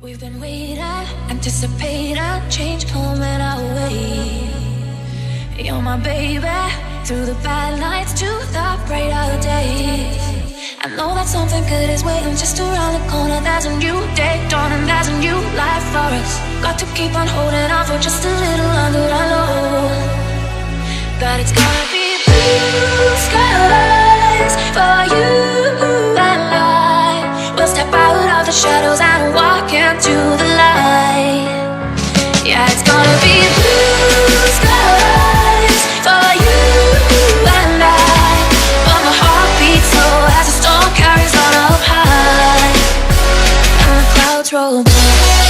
We've been waiting, anticipating, change coming our way. You're my baby, through the bad nights to the brighter days. I know that something good is waiting just around the corner. There's a new day dawning, there's a new life for us. Got to keep on holding on for just a little longer. I know that it's gonna be blue skies for you and I. We'll step out of the shadows and walk into the light. Yeah, it's gonna be blue skies for you and I. But my heart beats slow as the storm carries on up high, and the clouds roll by.